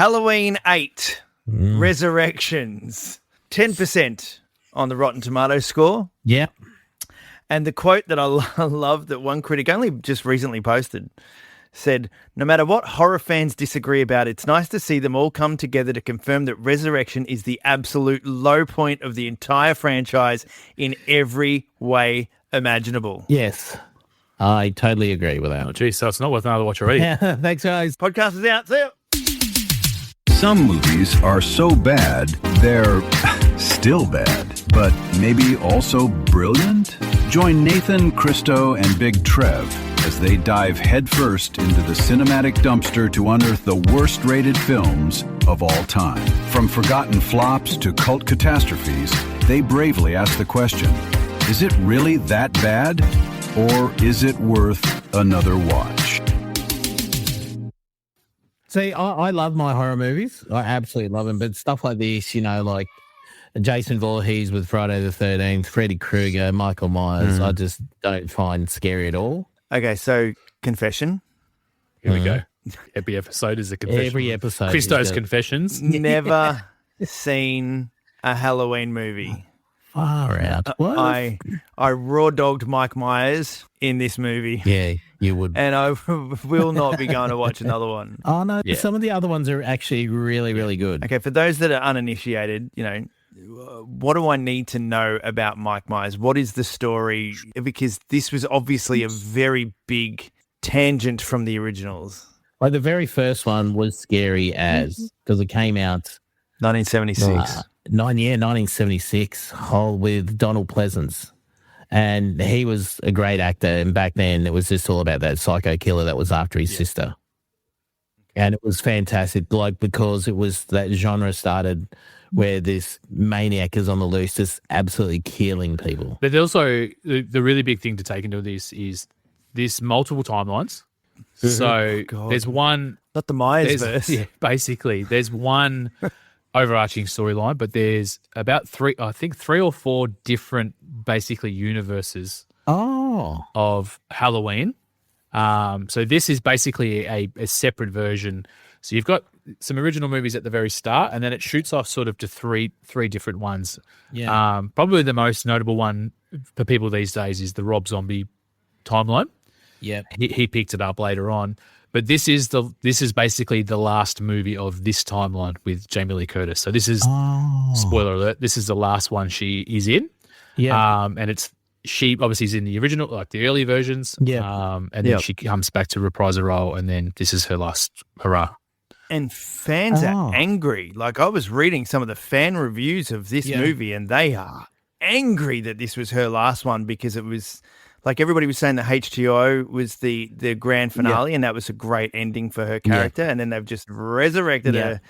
Halloween 8 Resurrections, 10% on the Rotten Tomatoes score. Yeah. And the quote that I love that one critic only just recently posted said, "No matter what horror fans disagree about, it's nice to see them all come together to confirm that Resurrection is the absolute low point of the entire franchise in every way imaginable." Yes. I totally agree with that. Oh, geez, so it's not worth another watch already. Yeah, thanks, guys. Podcast is out. See ya. Some movies are so bad, they're still bad, but maybe also brilliant? Join Nathan, Christo, and Big Trev as they dive headfirst into the cinematic dumpster to unearth the worst-rated films of all time. From forgotten flops to cult catastrophes, they bravely ask the question, is it really that bad? Or is it worth another watch? See, I love my horror movies. I absolutely love them. But stuff like this, like Jason Voorhees with Friday the 13th, Freddy Krueger, Michael Myers, I just don't find scary at all. Okay, so confession. Here we go. Every episode is a confession. Every episode. Christo's confessions. Never seen a Halloween movie. Far out. What? I raw dogged Mike Myers in this movie. Yeah, you would. And I will not be going to watch another one. Oh, no. Yeah. Some of the other ones are actually really, really good. Okay, for those that are uninitiated, what do I need to know about Mike Myers? What is the story? Because this was obviously a very big tangent from the originals. Like the very first one was scary as, because it came out 1976. 1976, with Donald Pleasance. And he was a great actor. And back then, it was just all about that psycho killer that was after his sister. And it was fantastic, because it was that genre started where this maniac is on the loose, just absolutely killing people. But also, the really big thing to take into this is this multiple timelines. So there's one... Not the Myers verse. Yeah, basically. There's one overarching storyline, but there's about three or four different, basically, universes of Halloween. So this is basically a separate version. So you've got some original movies at the very start, and then it shoots off sort of to three different ones. Yeah. Probably the most notable one for people these days is the Rob Zombie timeline. Yeah. He picked it up later on. But this is basically the last movie of this timeline with Jamie Lee Curtis. So this is spoiler alert. This is the last one she is in. Yeah. And she obviously is in the original, like the early versions. Yeah. And then she comes back to reprise a role, and then this is her last hurrah. And fans are angry. Like, I was reading some of the fan reviews of this movie, and they are angry that this was her last one, because it was like everybody was saying the H2O was the grand finale, and that was a great ending for her character. And then they've just resurrected her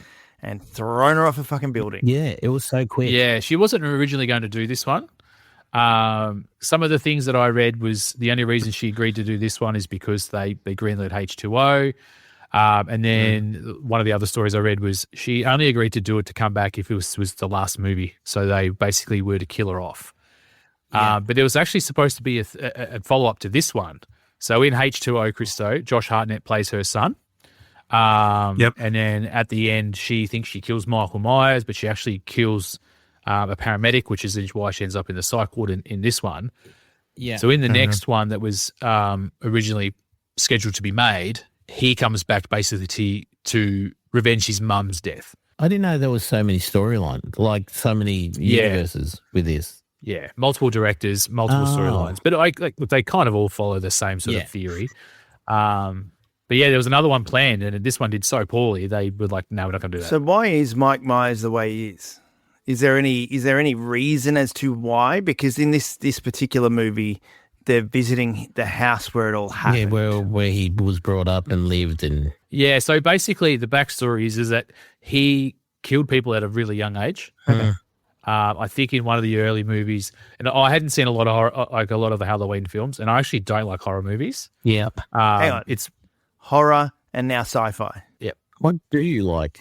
and thrown her off a fucking building. Yeah, it was so quick. Yeah, she wasn't originally going to do this one. Some of the things that I read was the only reason she agreed to do this one is because they greenlit H2O. And then one of the other stories I read was she only agreed to do it to come back if it was the last movie. So they basically were to kill her off. But there was actually supposed to be a follow-up to this one. So in H2O, Christo, Josh Hartnett plays her son. And then at the end, she thinks she kills Michael Myers, but she actually kills a paramedic, which is why she ends up in the psych ward in this one. Yeah. So in the next one that was originally scheduled to be made, he comes back basically to revenge his mum's death. I didn't know there was so many storylines, like so many universes with this. Yeah, multiple directors, multiple storylines. But they kind of all follow the same sort of theory. But yeah, there was another one planned, and this one did so poorly, they were like, no, we're not going to do that. So why is Mike Myers the way he is? Is there any reason as to why? Because in this particular movie, they're visiting the house where it all happened. Yeah, where he was brought up and lived. And yeah, so basically the backstory is that he killed people at a really young age. I think in one of the early movies, and I hadn't seen a lot of horror, like a lot of the Halloween films, and I actually don't like horror movies. Yep. Hang on, it's horror and now sci-fi. Yep. What do you like?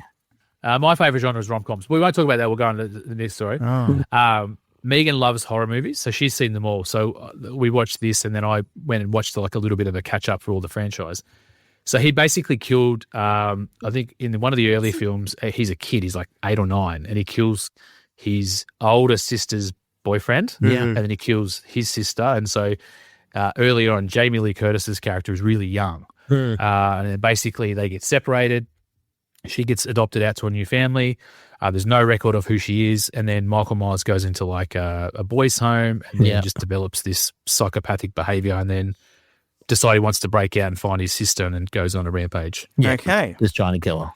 My favorite genre is rom-coms. We won't talk about that. We'll go on to the next story. Megan loves horror movies, so she's seen them all. So we watched this, and then I went and watched like a little bit of a catch-up for all the franchise. So he basically killed, I think in one of the early films, he's a kid, he's like 8 or 9, and he kills his older sister's boyfriend. Yeah. And then he kills his sister. And so earlier on, Jamie Lee Curtis's character is really young. And then basically they get separated. She gets adopted out to a new family. There's no record of who she is. And then Michael Myers goes into like a boys' home and then just develops this psychopathic behavior and then decide he wants to break out and find his sister and then goes on a rampage. Yeah. Okay. Just trying to kill her.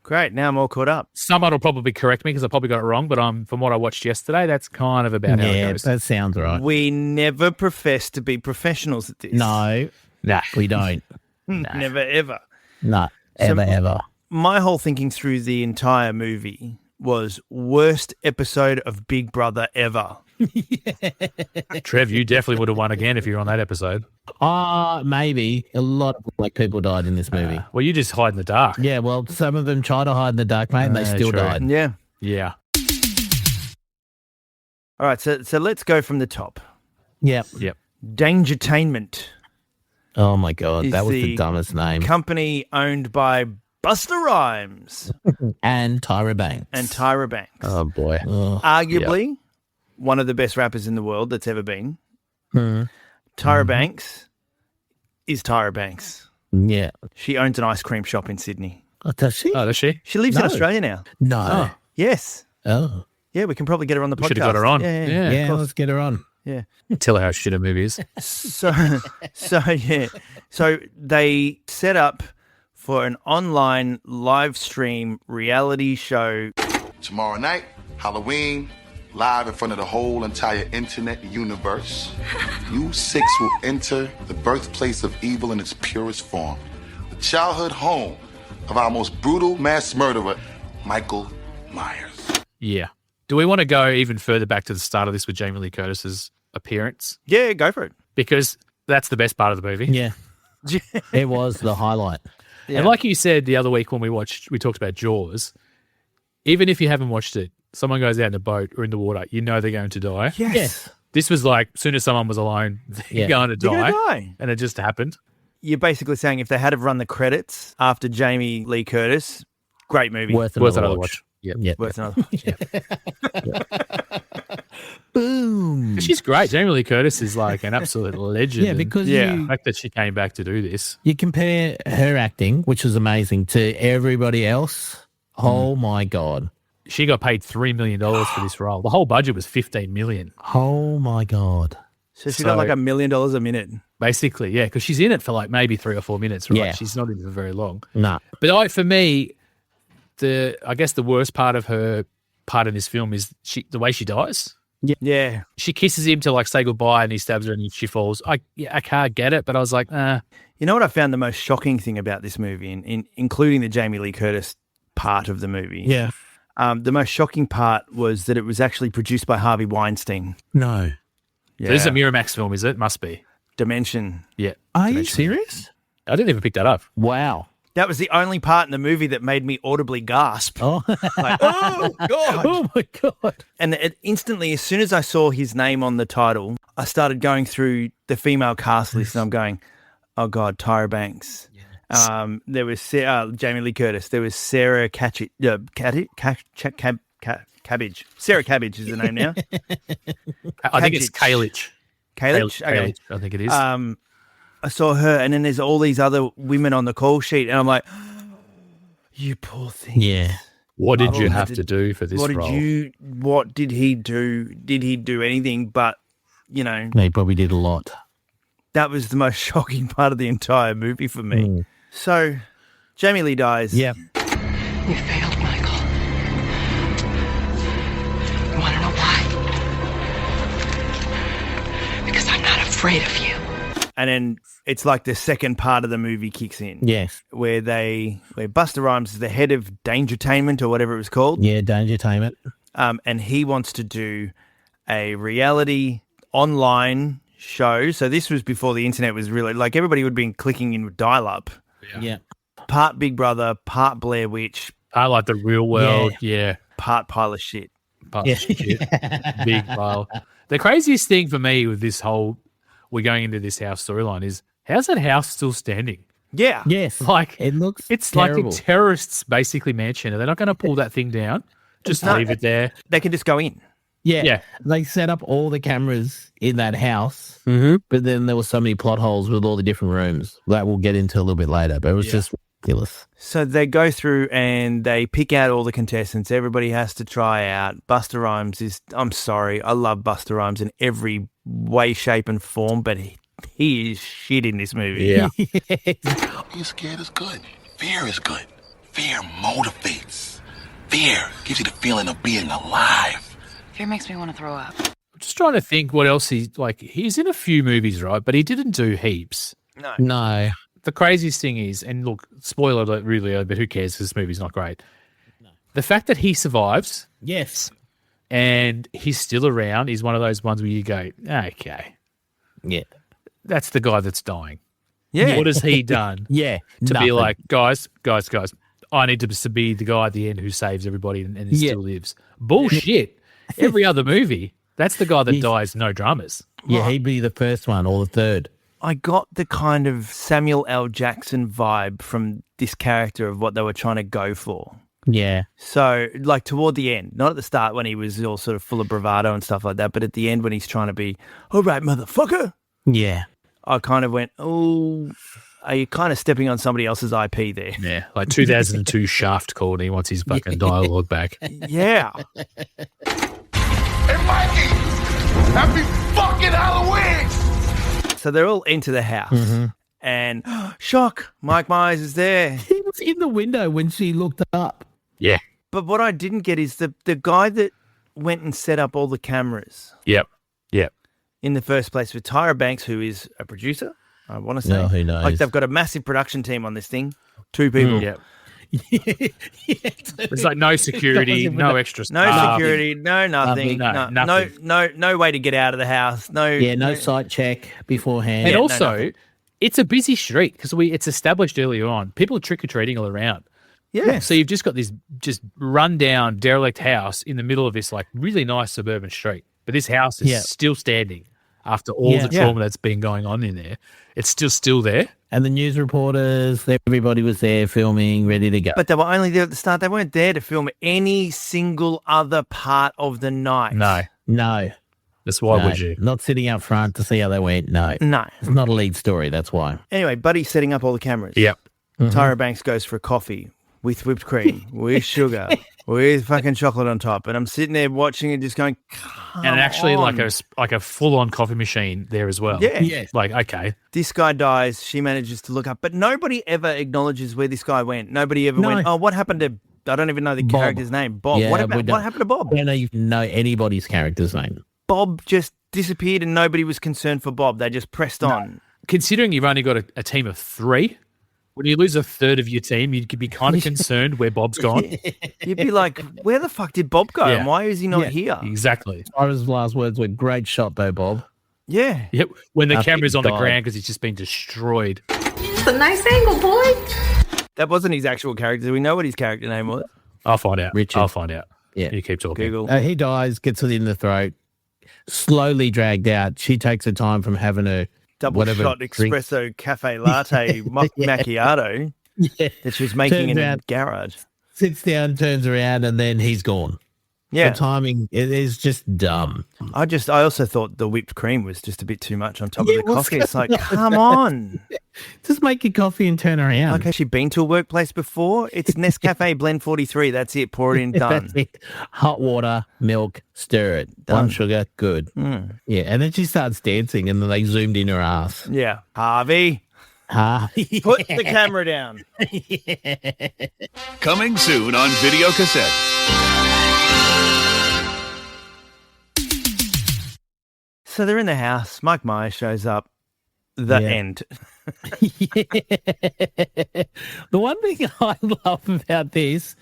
Great. Now I'm all caught up. Someone will probably correct me because I probably got it wrong, but from what I watched yesterday, that's kind of about how it goes. That sounds right. We never profess to be professionals at this. No, Nah. we don't. Never, ever. No, ever. My whole thinking through the entire movie was worst episode of Big Brother ever. Trev, you definitely would have won again if you were on that episode. Maybe. A lot of black people died in this movie. Well, you just hide in the dark. Yeah, well, some of them tried to hide in the dark, mate, and they still true. died. Yeah. Yeah. All right. So let's go from the top. Yep. Dangertainment, Oh, my God. Is That was the the dumbest name. company owned by Buster Rhymes And Tyra Banks. and Tyra Banks. Oh, boy. Arguably one of the best rappers in the world that's ever been. Hmm. Tyra Banks is Tyra Banks. Yeah. She owns an ice cream shop in Sydney. Oh, does she? Oh, does she? She lives in No. Australia now. No. Yes. Oh. Yeah, we can probably get her on the podcast. We should have got her on. Yeah. Yeah. Yeah, let's get her on. Tell her how shit a movie is. So they set up for an online live stream reality show. Tomorrow night, Halloween, live in front of the whole entire internet universe. You 6 will enter the birthplace of evil in its purest form. The childhood home of our most brutal mass murderer, Michael Myers. Yeah. Do we want to go even further back to the start of this with Jamie Lee Curtis's appearance? Yeah, go for it. Because that's the best part of the movie. Yeah. It was the highlight. Yeah. And like you said the other week when we talked about Jaws, even if you haven't watched it, someone goes out in a boat or in the water, you know they're going to die. Yes. This was like, as soon as someone was alone, they're Yeah. going to They're die. gonna die. And it just happened. You're basically saying if they had have run the credits after Jamie Lee Curtis, great movie. Worth Worth another another watch. watch. Yeah. Worth another watch. Boom. She's great. Jamie Lee Curtis is like an absolute legend. Yeah, And because the fact that she came back to do this. you compare her acting, which was amazing, to everybody else. Oh, my God. She got paid $3 million for this role. The whole budget was $15 million. Oh, my God. So she got like $1 million a minute. Basically, yeah, because she's in it for like maybe 3 or 4 minutes, right? Yeah. She's not in it for very long. No. But for me, I guess the worst part of her part in this film is the way she dies. Yeah. She kisses him to like say goodbye and he stabs her and she falls. I can't get it, but I was like, You know what I found the most shocking thing about this movie, including the Jamie Lee Curtis part of the movie? Yeah. The most shocking part was that it was actually produced by Harvey Weinstein. No. Yeah. This is a Miramax film, is it? Must be. Dimension. Yeah. Are you serious? I didn't even pick that up. Wow. That was the only part in the movie that made me audibly gasp. Oh, Like, oh, God. oh my God. And it instantly, as soon as I saw his name on the title, I started going through the female cast list and I'm going, oh, God, Tyra Banks. There was Jamie Lee Curtis. There was Sarah Cabbage. Sarah Cabbage is the name now. I think it's Kalish. Kalish? Okay. Kalish, I think it is. I saw her, and then there's all these other women on the call sheet, and I'm like, you poor thing. Yeah. What did you Oh, have to do for this What role? did he do? Did he do anything? But, you know, They probably did a lot. that was the most shocking part of the entire movie for me. So, Jamie Lee dies. Yeah. You failed, Michael. You want to know why? Because I'm not afraid of you. And then it's like the second part of the movie kicks in. Yes. Where Busta Rhymes is the head of Dangertainment or whatever it was called. Yeah, Dangertainment. And he wants to do a reality online show. So this was before the internet was really, like, everybody would have been clicking in with dial-up. Yeah. Part Big Brother, part Blair Witch, I like the real world. Yeah. part pile of shit. Yeah. Big pile. The craziest thing for me with this whole we're going into this house storyline is how's that house still standing? Yeah. Yes. Like it looks it's terrible. like a terrorist's basically mansion. They're not going to pull that thing down. Just No. leave it there. They can just go in. Yeah. They set up all the cameras in that house, but then there were so many plot holes with all the different rooms that we'll get into a little bit later. But it was just ridiculous. So they go through and they pick out all the contestants. Everybody has to try out. Busta Rhymes is, I'm sorry, I love Busta Rhymes in every way, shape, and form, but he is shit in this movie. Yeah. Being scared is good. Fear is good. Fear motivates. Fear gives you the feeling of being alive. Fear makes me want to throw up. I'm just trying to think what else he's in a few movies, right? But he didn't do heaps. No. The craziest thing is, and look, spoiler alert, really, but who cares? This movie's not great. No. The fact that he survives, Yes. and he's still around is one of those ones where you go, okay, Yeah. that's the guy that's dying. Yeah. What has he done Yeah. to Nothing. be like, guys, I need to be the guy at the end who saves everybody and he still lives? Bullshit. Every other movie, that's the guy that dies, no dramas. Yeah, he'd be the first one or the third. I got the kind of Samuel L. Jackson vibe from this character of what they were trying to go for. Yeah. So, like, toward the end, not at the start when he was all sort of full of bravado and stuff like that, but at the end when he's trying to be, all right, motherfucker, Yeah. I kind of went, oh, are you kind of stepping on somebody else's IP there? Yeah, like 2002 Shaft called and he wants his fucking dialogue back. Yeah. Hey, Mikey! Happy fucking Halloween! So they're all into the house. And shock, Mike Myers is there. He was in the window when she looked up. Yeah. But what I didn't get is the guy that went and set up all the cameras Yep. in the first place with Tyra Banks, who is a producer, I want to say. No, who knows? Like, they've got a massive production team on this thing. 2 people. Yep. There's like no security, no extra No staff. security, no nothing. nothing. No way to get out of the house. No site check beforehand. And no, also, nothing. it's a busy street because it's established earlier on. People are trick-or-treating all around. Yeah. So you've just got this just run-down, derelict house in the middle of this like really nice suburban street. But this house is still standing after all the trauma that's been going on in there. It's still there. And the news reporters, everybody was there filming, ready to go. But they were only there at the start. They weren't there to film any single other part of the night. No. That's why No. would you? Not sitting up front to see how they went. No. No. It's not a lead story. That's why. Anyway, Buddy's setting up all the cameras. Yep. Tyra Banks goes for a coffee with whipped cream, with sugar, with fucking chocolate on top. And I'm sitting there watching it just going, come And actually on. like a full-on coffee machine there as well. Yeah. Yes. Like, okay. This guy dies. She manages to look up. But nobody ever acknowledges where this guy went. Nobody ever went, oh, what happened to, I don't even know the Bob. character's name. Bob. Yeah, what we happened don't- to Bob? I don't even know anybody's character's name. Bob just disappeared and nobody was concerned for Bob. They just pressed on. Considering you've only got a team of 3, when you lose a third of your team, you could be kind of concerned where Bob's gone. You'd be like, where the fuck did Bob go? Yeah. And why is he not here? Exactly. Tyra's last words were, great shot though, Bob. Yeah. Yep. When the I think camera's he on the died. ground because he's just been destroyed. It's a nice angle, boy. That wasn't his actual character. Do we know what his character name was? I'll find out. Richard. I'll find out. Yeah. You keep talking. Google. He dies, gets it in the throat, slowly dragged out. She takes her time from having a Double whatever shot drink. espresso cafe latte macchiato Yeah. that she was making in Turns a out- garage. Sits down, turns around, and then he's gone. Yeah. The timing it is just dumb. I also thought the whipped cream was just a bit too much on top Yeah, of the what's coffee. It's like, going on? come on. Just make your coffee and turn around. Like, has she been to a workplace before? It's Nescafe Blend 43. That's it. Pour it in, done. That's it. Hot water, milk, stir it. Done. One sugar, good. Yeah, and then she starts dancing, and then they zoomed in her ass. Yeah. Harvey, put the camera down. Coming soon on video cassette. So they're in the house. Mike Myers shows up. The Yeah. end. The one thing I love about this,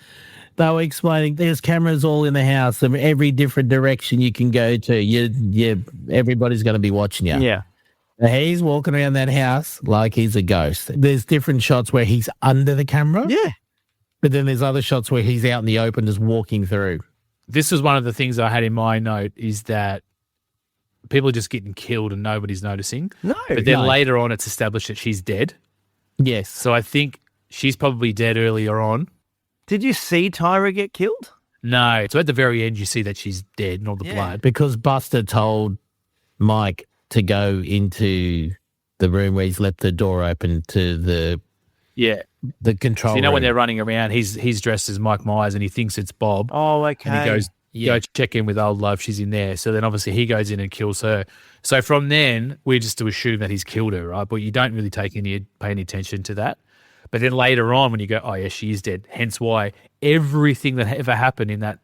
they were explaining there's cameras all in the house and every different direction you can go to. Everybody's going to be watching you. Yeah. He's walking around that house like he's a ghost. There's different shots where he's under the camera. Yeah. But then there's other shots where he's out in the open just walking through. This was one of the things I had in my note is that people are just getting killed and nobody's noticing. No. But then no. later on, it's established that she's dead. Yes. So I think she's probably dead earlier on. Did you see Tyra get killed? No. So at the very end, you see that she's dead and all the blood. Because Buster told Mike to go into the room where he's left the door open to the control So you know room. when they're running around, he's dressed as Mike Myers and he thinks it's Bob. Oh, okay. And he goes, go check in with old love. She's in there. So then obviously he goes in and kills her. So from then, we're just to assume that he's killed her, right? But you don't really pay any attention to that. But then later on when you go, oh, yeah, she is dead. Hence why everything that ever happened in that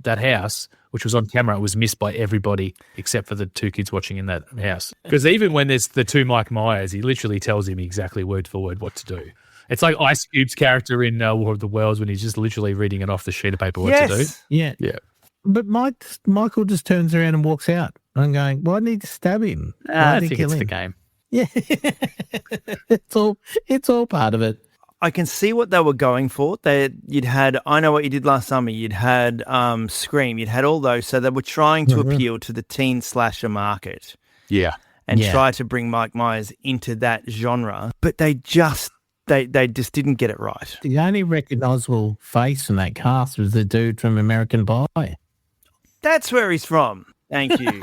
house, which was on camera, was missed by everybody except for the two kids watching in that house. Because even when there's the two Mike Myers, he literally tells him exactly word for word what to do. It's like Ice Cube's character in War of the Worlds when he's just literally reading it off the sheet of paper what to do. Yeah. Yeah. But Michael just turns around and walks out. I'm going, why didn't he stab him? I think it's the game. Yeah. it's all part of it. I can see what they were going for. You'd had I Know What You Did Last Summer. You'd had Scream. You'd had all those. So they were trying to appeal to the teen slasher market. Yeah. And try to bring Mike Myers into that genre. But they just didn't get it right. The only recognisable face in that cast was the dude from American Pie. That's where he's from. Thank you.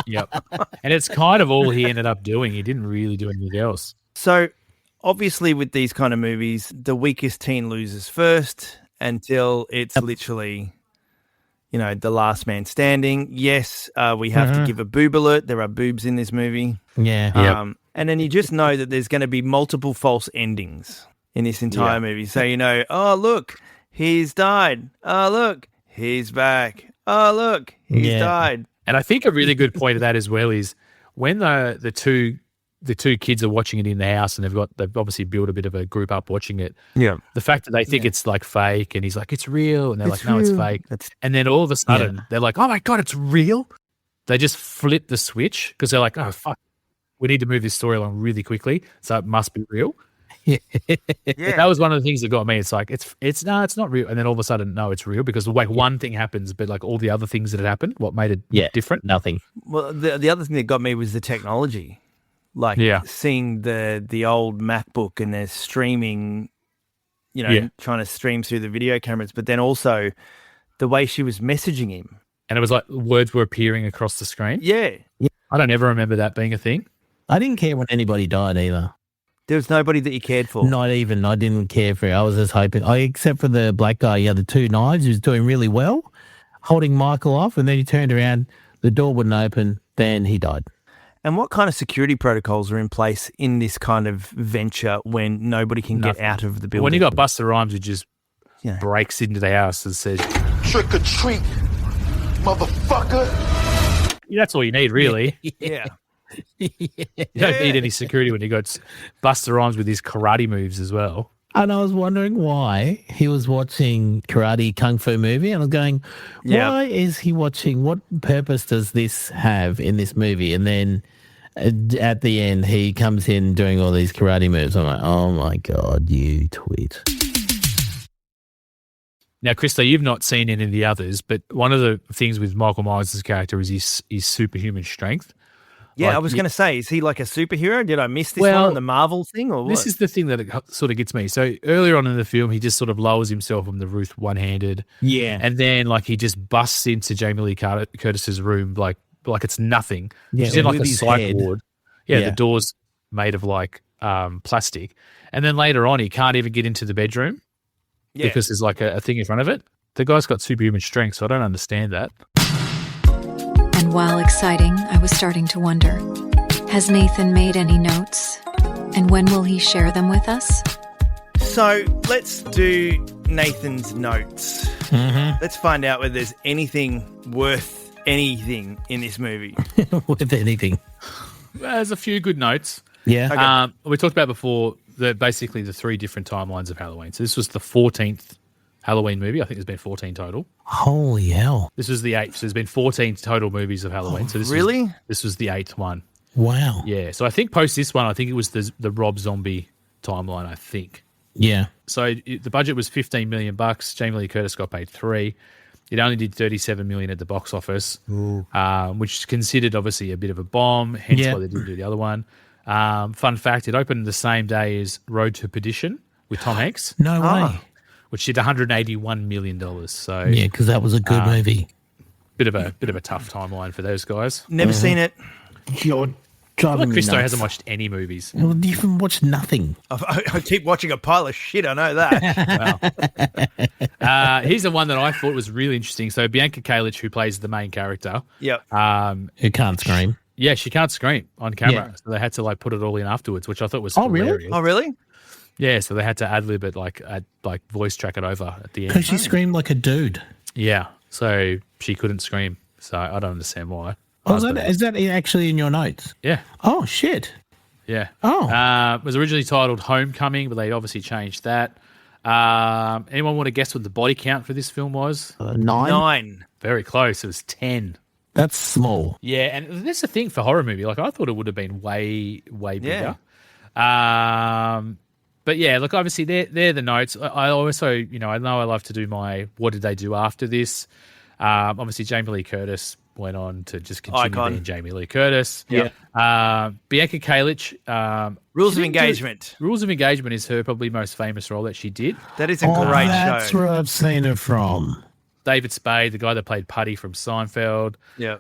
Yep. And it's kind of all he ended up doing. He didn't really do anything else. So obviously with these kind of movies, the weakest teen loses first until it's literally, the last man standing. Yes, we have to give a boob alert. There are boobs in this movie. Yeah. And then you just know that there's going to be multiple false endings in this entire movie. So, oh, look, he's died. Oh, look, he's back. Oh, look, he's died. And I think a really good point of that as well is when the two kids are watching it in the house and they've obviously built a bit of a group up watching it. Yeah. The fact that they think it's like fake and he's like, it's real. And they're like, no, it's fake. And then all of a sudden they're like, oh my God, it's real. They just flip the switch because they're like, oh, fuck, we need to move this story along really quickly. So it must be real. That was one of the things that got me. It's like, it's not real. And then all of a sudden, no, it's real because like one thing happens, but like all the other things that had happened, what made it different? Nothing. Well, the other thing that got me was the technology. Like seeing the old MacBook and they're streaming, trying to stream through the video cameras, but then also the way she was messaging him. And it was like words were appearing across the screen. Yeah. I don't ever remember that being a thing. I didn't care when anybody died either. There was nobody that you cared for. Not even. I didn't care for it. I was just hoping. Except for the black guy, the two knives, he was doing really well, holding Michael off, and then he turned around, the door wouldn't open, then he died. And what kind of security protocols are in place in this kind of venture when nobody can get out of the building? When you got Busta Rhymes who just breaks into the house and says, trick or treat, motherfucker. That's all you need, really. Yeah. You don't need any security when you got Busta Rhymes with his karate moves as well. And I was wondering why he was watching karate kung fu movie, and I was going, why is he watching? What purpose does this have in this movie? And then at the end, he comes in doing all these karate moves. I'm like, oh my God, you twit. Now, Christo, you've not seen any of the others, but one of the things with Michael Myers' character is his superhuman strength. Yeah, like, I was going to say, is he like a superhero? Did I miss this one on the Marvel thing or what? This is the thing that it sort of gets me. So earlier on in the film, he just sort of lowers himself from the roof one-handed. Yeah. And then like he just busts into Jamie Lee Curtis's room like it's nothing. Yeah, she's in like a his psych head. ward. Yeah, the door's made of like plastic. And then later on, he can't even get into the bedroom because there's like a thing in front of it. The guy's got superhuman strength, so I don't understand that. And while exciting, I was starting to wonder, has Nathan made any notes? And when will he share them with us? So let's do Nathan's notes. Mm-hmm. Let's find out whether there's anything worth anything in this movie. With anything. There's a few good notes. Yeah. Okay. We talked about before basically the three different timelines of Halloween. So this was the 14th Halloween movie. I think there's been 14 total. Holy hell. This was the 8th. So there's been 14 total movies of Halloween. So this was the 8th one. Wow. Yeah. So I think post this one, I think it was the Rob Zombie timeline, I think. Yeah. So the budget was $15 million. Jamie Lee Curtis got paid $3 million. It only did $37 million at the box office, which is considered obviously a bit of a bomb, hence why they didn't do the other one. Fun fact, it opened the same day as Road to Perdition with Tom Hanks, No way. which did $181 million. So Yeah, because that was a good movie. bit of a tough timeline for those guys. Never seen it. You're driving Like me Christo nuts. hasn't watched any movies. Well, you haven't watched nothing. I keep watching a pile of shit. I know that. Wow. Here's the one that I thought was really interesting. So Bianca Kalic, who plays the main character, Yep. Who can't scream. yeah, she can't scream on camera, Yeah. so they had to like put it all in afterwards, which I thought was Oh, really? hilarious. Oh, really? Yeah, so they had to ad lib it, like voice track it over at the Because end. she screamed like a dude. Yeah, so she couldn't scream. So I don't understand why. Oh, is that actually in your notes? Yeah, Oh, shit. yeah. Oh. It was originally titled Homecoming, but they obviously changed that. Anyone want to guess what the body count for this film was? 9? 9. Very close. It was 10. That's small. Yeah, and that's the thing for horror movie. Like I thought it would have been way bigger. But yeah, look, obviously they're the notes. I also, I know I love to do my what did they do after this. Obviously Jamie Lee Curtis went on to just continue Icon. being Jamie Lee Curtis. Yeah. Bianca Kalic. Rules she of didn't do- Engagement. Rules of Engagement is her probably most famous role that she did. That is a great That's show. where I've seen her from. David Spade, the guy that played Putty from Seinfeld. Yeah.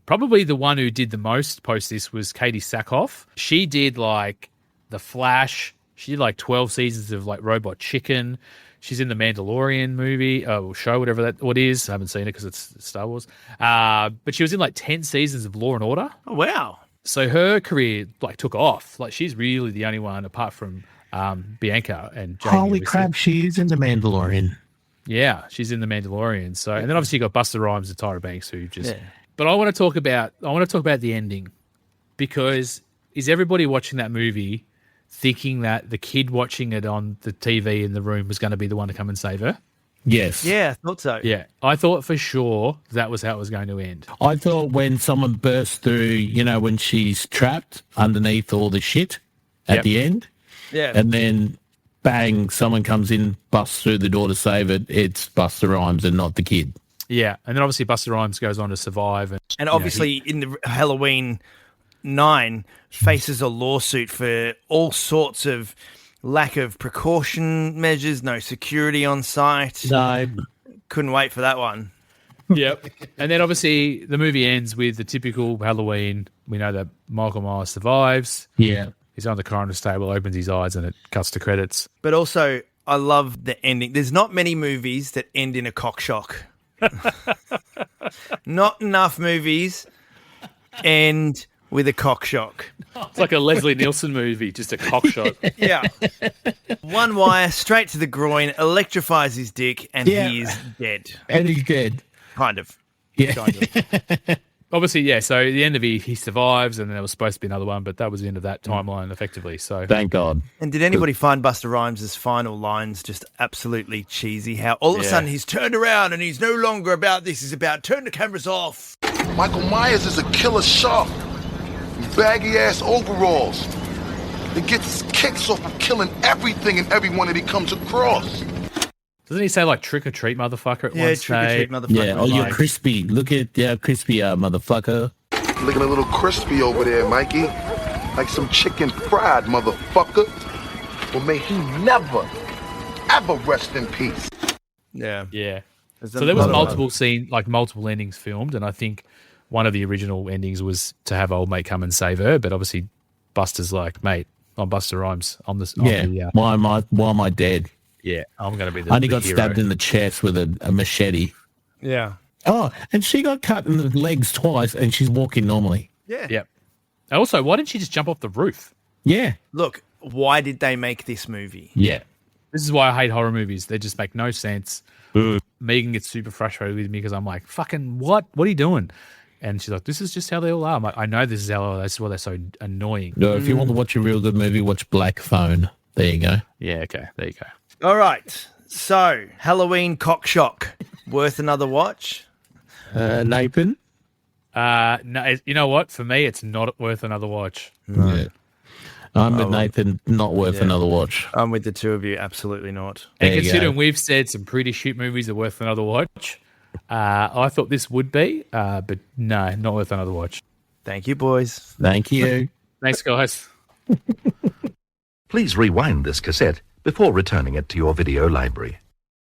Probably the one who did the most post this was Katie Sackhoff. She did like The Flash. She did like 12 seasons of like Robot Chicken. She's in the Mandalorian movie or show, whatever that is. I haven't seen it because it's Star Wars. But she was in like 10 seasons of Law and Order. Oh, wow. So her career like took off. Like she's really the only one apart from Bianca and Jamie. Holy obviously. crap, she is in The Mandalorian. Yeah, she's in the Mandalorian. So, and then obviously you got Busta Rhymes and Tyra Banks who just. Yeah. But I want to talk about the ending, because is everybody watching that movie thinking that the kid watching it on the TV in the room was going to be the one to come and save her? Yes. Yeah, I thought so. Yeah, I thought for sure that was how it was going to end. I thought when someone burst through, when she's trapped underneath all the shit at the end, Yeah. and then bang, someone comes in, busts through the door to save it, it's Busta Rhymes and not the kid. Yeah, and then obviously Busta Rhymes goes on to survive, And obviously in the Halloween 9 faces a lawsuit for all sorts of lack of precaution measures, no security on site. No. Couldn't wait for that one. Yep. And then obviously the movie ends with the typical Halloween. We know that Michael Myers survives. Yeah. He's on the coroner's table, opens his eyes, and it cuts to credits. But also, I love the ending. There's not many movies that end in a cock shock. Not enough movies end with a cock shock. It's like a Leslie Nielsen movie, just a cock shot. Yeah. One wire straight to the groin, electrifies his dick, and Yeah. he is dead. And he's dead. Kind of. Yeah. Kind of. Obviously, yeah, so at the end of it, he survives, and there was supposed to be another one, but that was the end of that timeline, effectively. So Thank God. And did anybody find Busta Rhymes' final lines just absolutely cheesy? How all of a sudden he's turned around and he's no longer about this, he's about turn the cameras off. Michael Myers is a killer shark. Baggy ass overalls. He gets his kicks off of killing everything and everyone that he comes across. doesn't he say, like, trick or treat, motherfucker, at Yeah, one trick or stage? treat, motherfucker. Yeah. Oh, you're Like- crispy. Look at how crispy you are, motherfucker. Looking a little crispy over there, Mikey. Like some chicken fried, motherfucker. Well, may he never, ever rest in peace. Yeah. Yeah. There's So there was a lot of- multiple endings filmed, and I think one of the original endings was to have old mate come and save her, but obviously Buster's like, mate, I'm Busta Rhymes. I'm this. Yeah. Why am I dead? Yeah, I'm going to be the I only the got hero. stabbed in the chest with a machete. Yeah. Oh, and she got cut in the legs twice, and she's walking normally. Yeah. Yep. And also, why didn't she just jump off the roof? Yeah. Look, why did they make this movie? Yeah. This is why I hate horror movies. They just make no sense. Megan gets super frustrated with me because I'm like, fucking what? What are you doing? And she's like, this is just how they all are. I'm like, I know this is how they are. This is why they're so annoying. No, if you want to watch a real good movie, watch Black Phone. There you go. Yeah, okay. There you go. All right. So, Halloween cock shock. Worth another watch? Nathan? No, you know what? For me, it's not worth another watch. Yeah. I'm with Nathan, not worth another watch. I'm with the two of you. Absolutely not. And There you considering go. we've said some pretty shit movies are worth another watch, I thought this would be, but no, not worth another watch. Thank you, boys. Thank you. Thanks, guys. Please rewind this cassette before returning it to your video library.